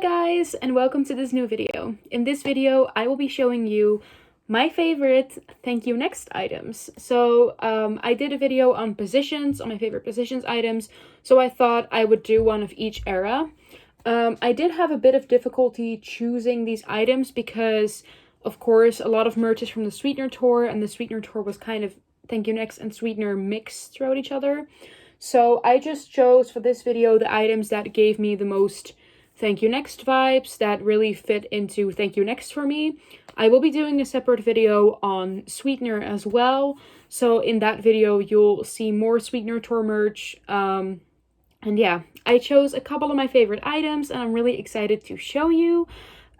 Hi guys, and welcome to this new video. In this video, I will be showing you my favorite thank you next items. So I did a video on positions, on my favorite positions items, so I thought I would do one of each era. I did have a bit of difficulty choosing these items because, of course, a lot of merch is from the Sweetener tour, and the Sweetener tour was kind of thank you next and Sweetener mixed throughout each other. So I just chose for this video the items that gave me the most thank you next vibes, that really fit into thank you next for me. I will be doing a separate video on Sweetener as well. So in that video, you'll see more Sweetener tour merch. And yeah, I chose a couple of my favorite items and I'm really excited to show you.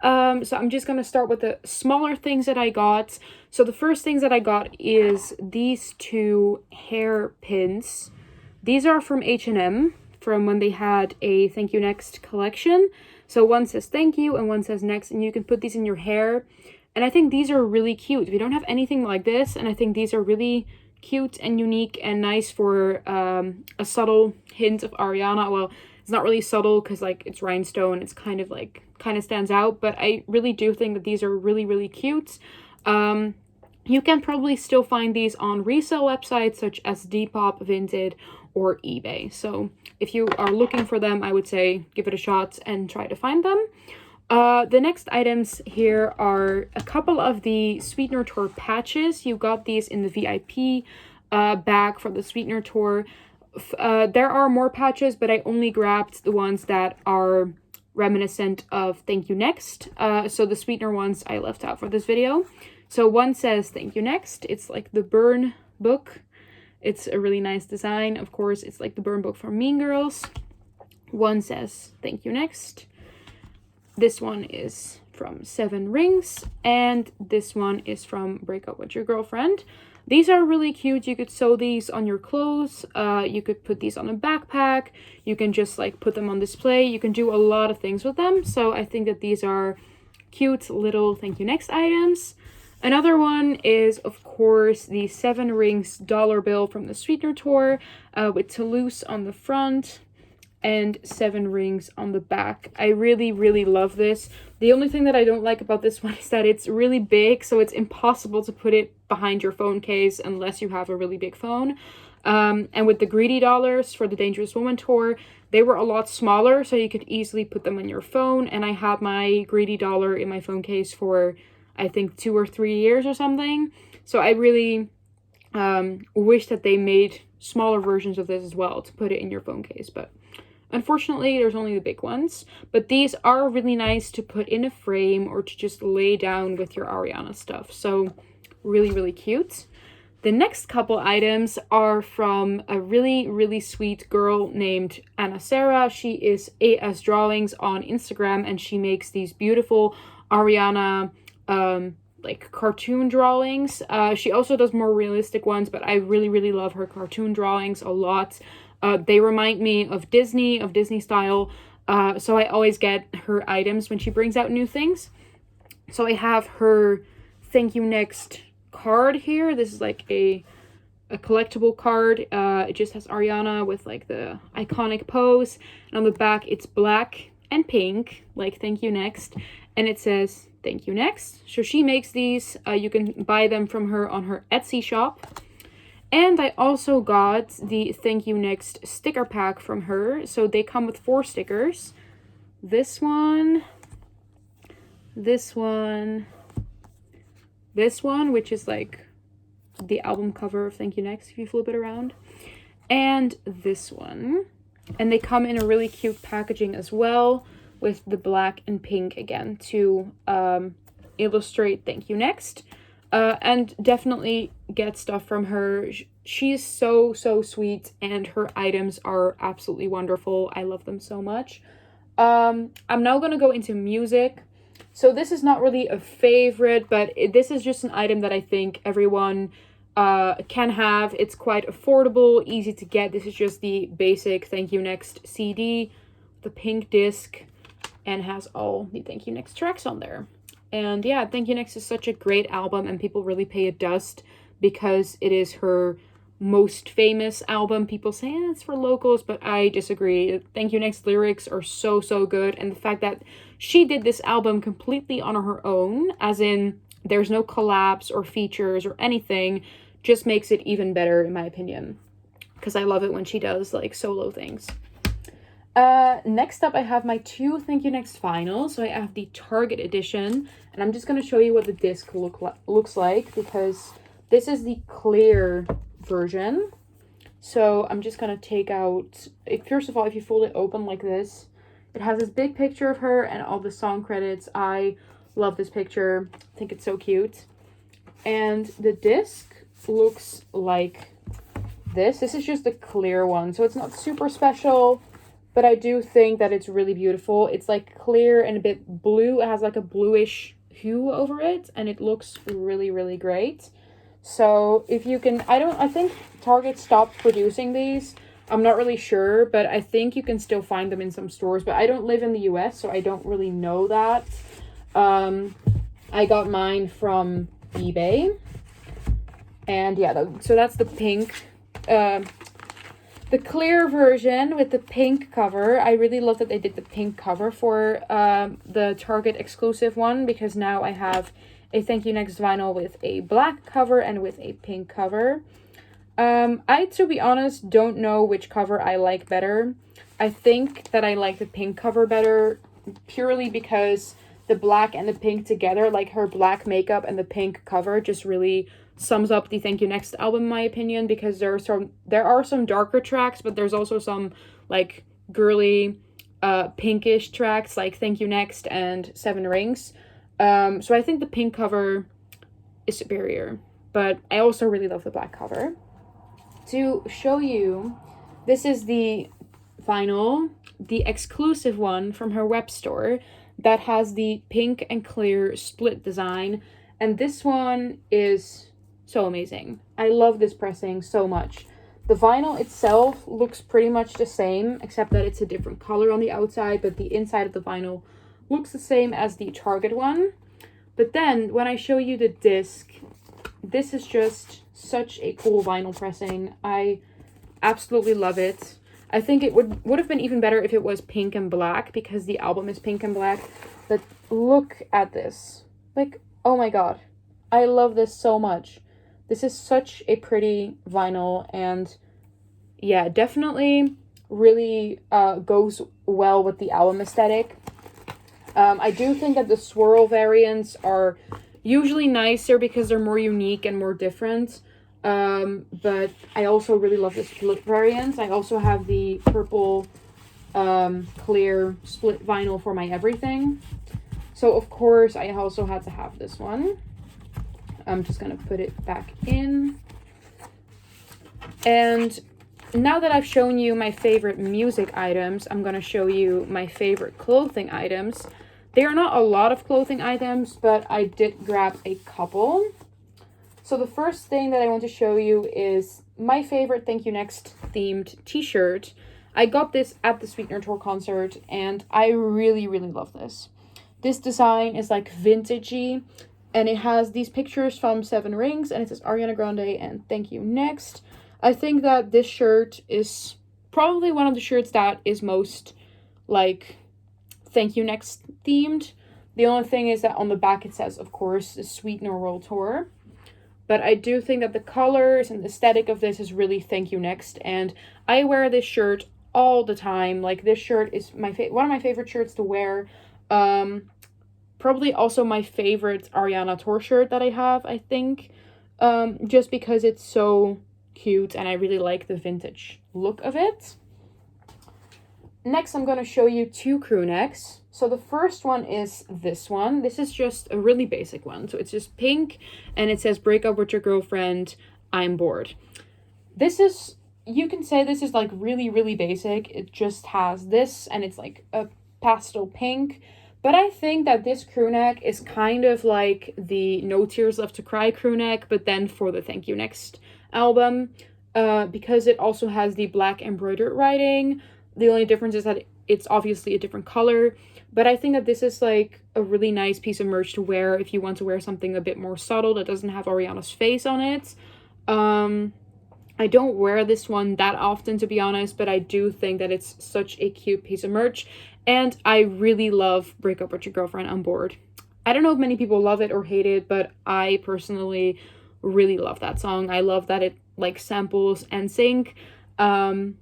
So I'm just going to start with the smaller things that I got. So the first things that I got is these two hair pins. These are from H&M, from when they had a thank you next collection. So one says thank you and one says next, and you can put these in your hair. And I think these are really cute. We don't have anything like this, and I think these are really cute and unique and nice for a subtle hint of Ariana. Well, it's not really subtle because like it's rhinestone, it's kind of stands out, but I really do think that these are really cute. You can probably still find these on resale websites such as Depop, Vinted, or eBay. So if you are looking for them, I would say give it a shot and try to find them. The next items here are a couple of the Sweetener Tour patches. You got these in the VIP bag for the Sweetener Tour. There are more patches, but I only grabbed the ones that are reminiscent of Thank You Next. So the Sweetener ones I left out for this video. So one says Thank You Next. It's like the burn book. It's a really nice design. Of course, it's like the burn book from Mean Girls. One says Thank You Next. This one is from 7 Rings. And this one is from Break Up With Your Girlfriend. These are really cute. You could sew these on your clothes. You could put these on a backpack. You can just like put them on display. You can do a lot of things with them. So I think that these are cute little Thank You Next items. Another one is, of course, the 7 Rings dollar bill from the Sweetener tour with Toulouse on the front and 7 rings on the back. I really love this. The only thing that I don't like about this one is that it's really big, so it's impossible to put it behind your phone case unless you have a really big phone. And with the Greedy dollars for the Dangerous Woman tour, they were a lot smaller, so you could easily put them on your phone. And I had my Greedy dollar in my phone case for I think 2 or 3 years or something. So I really wish that they made smaller versions of this as well to put it in your phone case. But unfortunately, there's only the big ones. But these are really nice to put in a frame or to just lay down with your Ariana stuff. So really cute. The next couple items are from a really sweet girl named Anna Sarah. She is AS Drawings on Instagram, and she makes these beautiful Ariana like cartoon drawings. She also does more realistic ones, but I really love her cartoon drawings a lot. They remind me of Disney style, so I always get her items when she brings out new things. So I have her Thank You Next card here. This is like a collectible card. It just has Ariana with like the iconic pose, and on the back it's black and pink, like Thank You Next, and it says Thank You Next. So she makes these. You can buy them from her on her Etsy shop. And I also got the Thank You Next sticker pack from her. So they come with 4 stickers. This one, this one, this one, which is like the album cover of Thank You Next if you flip it around, and this one. And they come in a really cute packaging as well, with the black and pink again to illustrate Thank You Next. And definitely get stuff from her. She's so sweet, and her items are absolutely wonderful. I love them so much. I'm now going to go into music. So this is not really a favorite, but this is just an item that I think everyone can have. It's quite affordable, easy to get. This is just the basic Thank You Next CD, the pink disc, and has all the Thank You Next tracks on there. And yeah, Thank You Next is such a great album, and people really pay it dust because it is her most famous album. People say it's for locals, but I disagree. Thank You Next lyrics are so good, and the fact that she did this album completely on her own, as in there's no collabs or features or anything, just makes it even better in my opinion, because I love it when she does like solo things. Next up I have my 2 Thank You Next vinyls. So I have the Target edition, and I'm just going to show you what the disc looks like, because this is the clear version. So I'm just going to take out, first of all, if you fold it open like this, it has this big picture of her and all the song credits. I love this picture. I think it's so cute. And the disc looks like this. This is just the clear one, so it's not super special, but I do think that it's really beautiful. It's like clear and a bit blue. It has like a bluish hue over it, and it looks really great. So if you can, I think Target stopped producing these. I'm not really sure, but I think you can still find them in some stores, but I don't live in the US, so I don't really know that. I got mine from eBay. And yeah, so that's the pink, the clear version with the pink cover. I really love that they did the pink cover for the Target exclusive one, because now I have a Thank You Next vinyl with a black cover and with a pink cover. I, to be honest, don't know which cover I like better. I think that I like the pink cover better, purely because the black and the pink together, like her black makeup and the pink cover, just really sums up the Thank You Next album in my opinion, because there are some darker tracks, but there's also some like girly pinkish tracks like Thank You Next and 7 Rings. So I think the pink cover is superior, but I also really love the black cover. To show you, this is the vinyl, the exclusive one from her web store, that has the pink and clear split design, and this one is so amazing. I love this pressing so much. The vinyl itself looks pretty much the same, except that it's a different color on the outside, but the inside of the vinyl looks the same as the Target one. But then when I show you the disc, this is just such a cool vinyl pressing. I absolutely love it. I think it would have been even better if it was pink and black, because the album is pink and black. But look at this. Like, oh my god. I love this so much. This is such a pretty vinyl, and yeah, definitely really goes well with the album aesthetic. I do think that the swirl variants are usually nicer because they're more unique and more different. But I also really love the split variants. I also have the purple clear split vinyl for my everything. So of course I also had to have this one. I'm just gonna put it back in. And now that I've shown you my favorite music items, I'm gonna show you my favorite clothing items. There are not a lot of clothing items, but I did grab a couple. So the first thing that I want to show you is my favorite Thank You Next themed t-shirt. I got this at the Sweetener tour concert, and I really love this. This design is like vintagey, and it has these pictures from 7 Rings, and it says Ariana Grande and Thank You Next. I think that this shirt is probably one of the shirts that is most like Thank You Next themed. The only thing is that on the back it says, of course, the Sweetener World Tour. But I do think that the colors and the aesthetic of this is really Thank You Next, and I wear this shirt all the time. Like, this shirt is one of my favorite shirts to wear. Probably also my favorite Ariana tour shirt that I have, I think. Just because it's so cute and I really like the vintage look of it. Next, I'm going to show you 2 crew necks. So the first one is this one. This is just a really basic one. So it's just pink, and it says, break up with your girlfriend, I'm bored. This is, you can say this is like really basic. It just has this, and it's like a pastel pink. But I think that this crew neck is kind of like the No Tears Left to Cry crew neck, but then for the Thank You Next album. Because it also has the black embroidered writing. The only difference is that it's obviously a different color. But I think that this is like a really nice piece of merch to wear if you want to wear something a bit more subtle that doesn't have Ariana's face on it. I don't wear this one that often, to be honest, but I do think that it's such a cute piece of merch. And I really love Break Up With Your Girlfriend on Board. I don't know if many people love it or hate it, but I personally really love that song. I love that it like samples NSYNC. And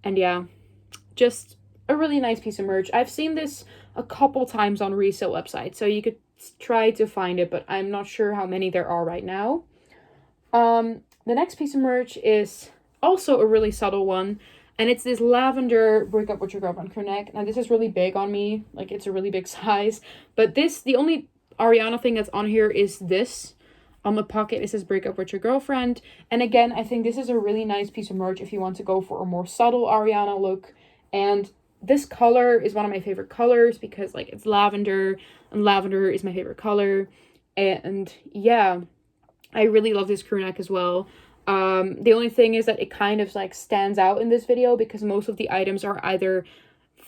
yeah, just a really nice piece of merch. I've seen this a couple times on resale websites, so you could try to find it, but I'm not sure how many there are right now. The next piece of merch is also a really subtle one, and it's this lavender Break Up With Your Girlfriend Crewneck. Now this is really big on me, like it's a really big size, but the only Ariana thing that's on here is this. On the pocket it says Break Up With Your Girlfriend, and again, I think this is a really nice piece of merch if you want to go for a more subtle Ariana look. And this color is one of my favorite colors because like it's lavender, and lavender is my favorite color. And yeah, I really love this crew neck as well. The only thing is that it kind of like stands out in this video because most of the items are either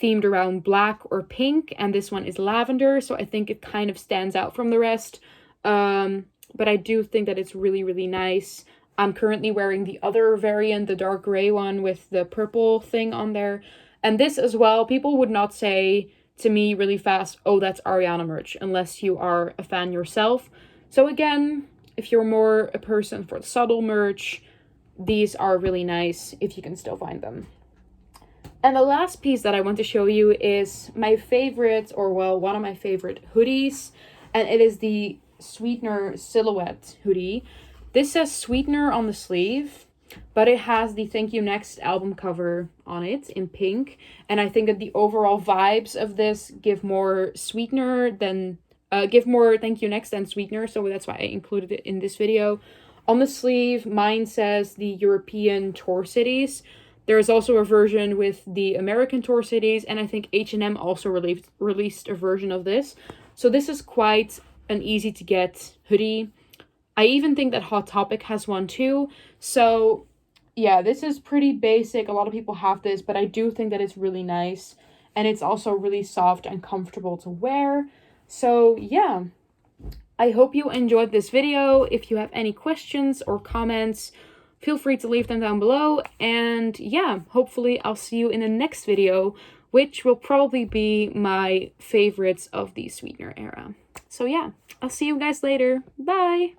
themed around black or pink, and this one is lavender, so I think it kind of stands out from the rest. But I do think that it's really, really nice. I'm currently wearing the other variant, the dark gray one with the purple thing on there. And this as well, people would not say to me really fast, oh, that's Ariana merch, unless you are a fan yourself. So again, if you're more a person for the subtle merch, these are really nice if you can still find them. And the last piece that I want to show you is my favorite, or well, one of my favorite hoodies. And it is the Sweetener silhouette hoodie. This says Sweetener on the sleeve, but it has the Thank You Next album cover on it in pink. And I think that the overall vibes of this give more Sweetener than give more Thank You Next than Sweetener, so that's why I included it in this video. On the sleeve, mine says the European tour cities. There is also a version with the American tour cities, and I think H&M also released a version of this. So this is quite an easy to get hoodie. I even think that Hot Topic has one too. So yeah, this is pretty basic. A lot of people have this, but I do think that it's really nice, and it's also really soft and comfortable to wear. So yeah, I hope you enjoyed this video. If you have any questions or comments, feel free to leave them down below. And yeah, hopefully I'll see you in the next video, which will probably be my favorites of the Sweetener era. So yeah, I'll see you guys later. Bye!